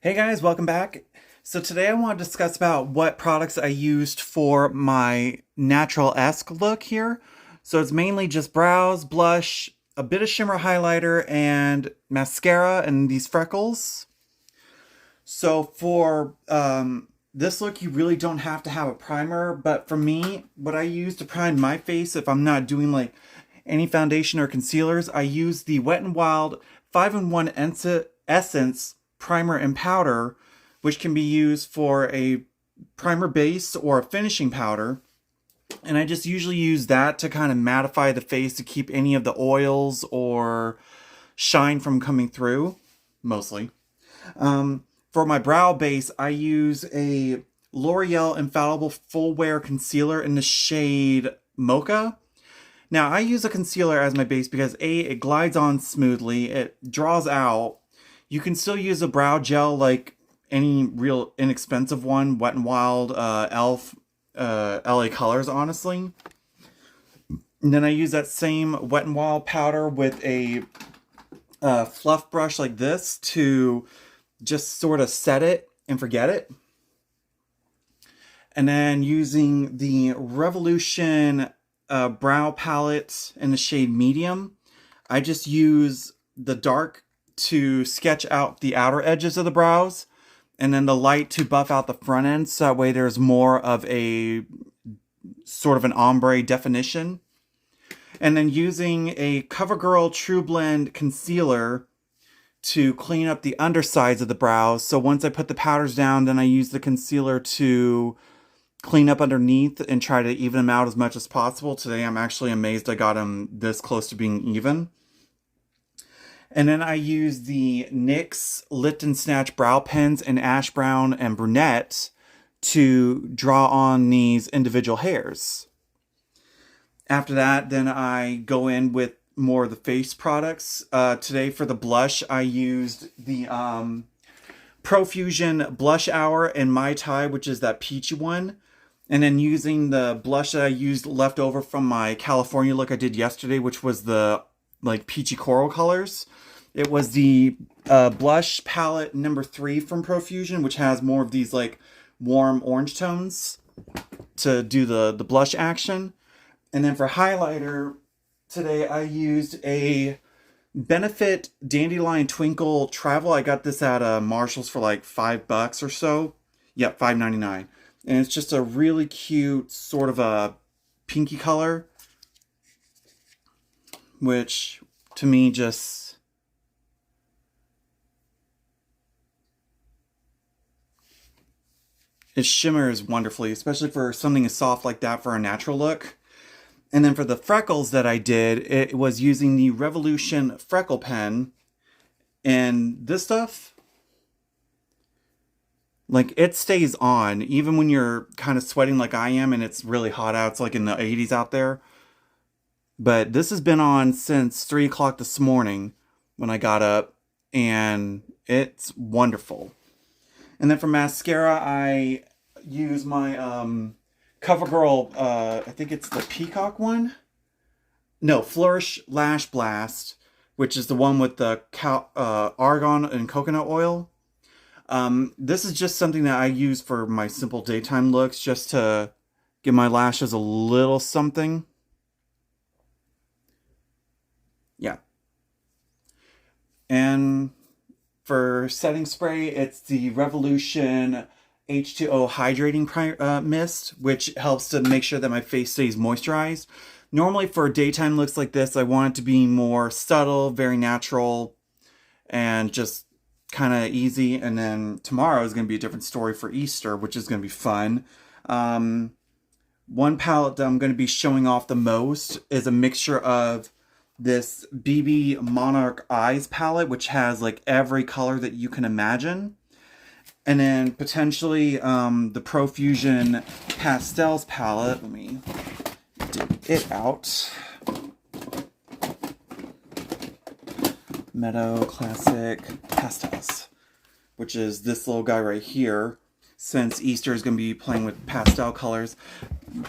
Hey guys, welcome back. So today I want to discuss about what products I used for my natural-esque look here. So it's mainly just brows, blush, a bit of shimmer highlighter, and mascara and these freckles. So for this look, you really don't have to have a primer, but for me, what I use to prime my face if I'm not doing like any foundation or concealers, I use the Wet n Wild 5-in-1 Essence Primer and Powder, which can be used for a primer base or a finishing powder. And I just usually use that to kind of mattify the face to keep any of the oils or shine from coming through, mostly. For my brow base, I use a L'Oreal Infallible Full Wear Concealer in the shade Mocha. Now, I use a concealer as my base because A, it glides on smoothly, it draws out. You can still use a brow gel like any real inexpensive one, Wet n Wild, e.l.f., LA Colors, honestly. And then I use that same Wet n Wild powder with a fluff brush like this to just sort of set it and forget it. And then using the Revolution brow palette in the shade Medium, I just use the dark to sketch out the outer edges of the brows and then the light to buff out the front end, so that way there's more of a sort of an ombre definition. And then using a CoverGirl True Blend concealer to clean up the undersides of the brows. So once I put the powders down, then I use the concealer to clean up underneath and try to even them out as much as possible. Today I'm actually amazed I got them this close to being even. And then I use the NYX Lift and Snatch brow pens in Ash Brown and Brunette to draw on these individual hairs. After that, then I go in with more of the face products. Today for the blush, I used the Profusion Blush Hour in Mai Tai, which is that peachy one. And then using the blush that I used left over from my California look I did yesterday, which was the like peachy coral colors. It was the blush palette number 3 from Profusion, which has more of these like warm orange tones to do the blush action. And then for highlighter, today I used a Benefit Dandelion Twinkle Travel. I got this at Marshall's for like $5 or so. Yep, $5.99. And it's just a really cute sort of a pinky color, which to me just it shimmers wonderfully, especially for something as soft like that for a natural look. And then for the freckles that I did, it was using the Revolution Freckle Pen. And this stuff, like, it stays on, even when you're kind of sweating like I am and it's really hot out. It's like in the 80s out there. But this has been on since 3 o'clock this morning when I got up, and it's wonderful. And then for mascara, I use my CoverGirl, I think it's the Peacock one? No, Flourish Lash Blast, which is the one with the argan and coconut oil. This is just something that I use for my simple daytime looks, just to give my lashes a little something. Yeah. And for setting spray, it's the Revolution H2O Hydrating Mist, which helps to make sure that my face stays moisturized. Normally for daytime looks like this, I want it to be more subtle, very natural, and just kind of easy. And then tomorrow is going to be a different story for Easter, which is going to be fun. One palette that I'm going to be showing off the most is a mixture of this BB Monarch Eyes palette, which has like every color that you can imagine. And then potentially the Profusion Pastels palette. Let me dig it out. Meadow Classic Pastels, which is this little guy right here, since Easter is going to be playing with pastel colors.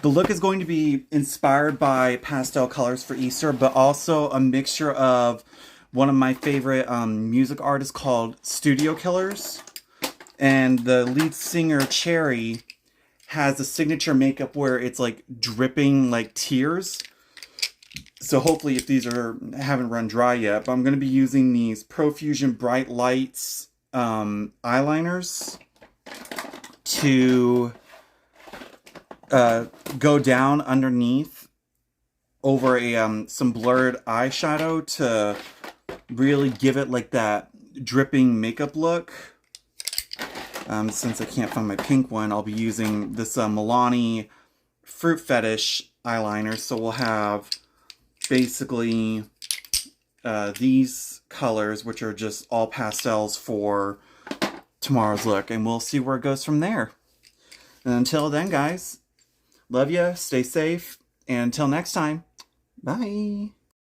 The look is going to be inspired by pastel colors for Easter, but also a mixture of one of my favorite music artists called Studio Killers. And the lead singer, Cherry, has a signature makeup where it's like dripping like tears. So hopefully if these haven't run dry yet, but I'm going to be using these Profusion Bright Lights eyeliners to go down underneath over a some blurred eyeshadow to really give it like that dripping makeup look. Since I can't find my pink one, I'll be using this Milani Fruit Fetish eyeliner. So we'll have basically these colors, which are just all pastels for tomorrow's look. And we'll see where it goes from there. And until then, guys, love ya, stay safe, and until next time, bye.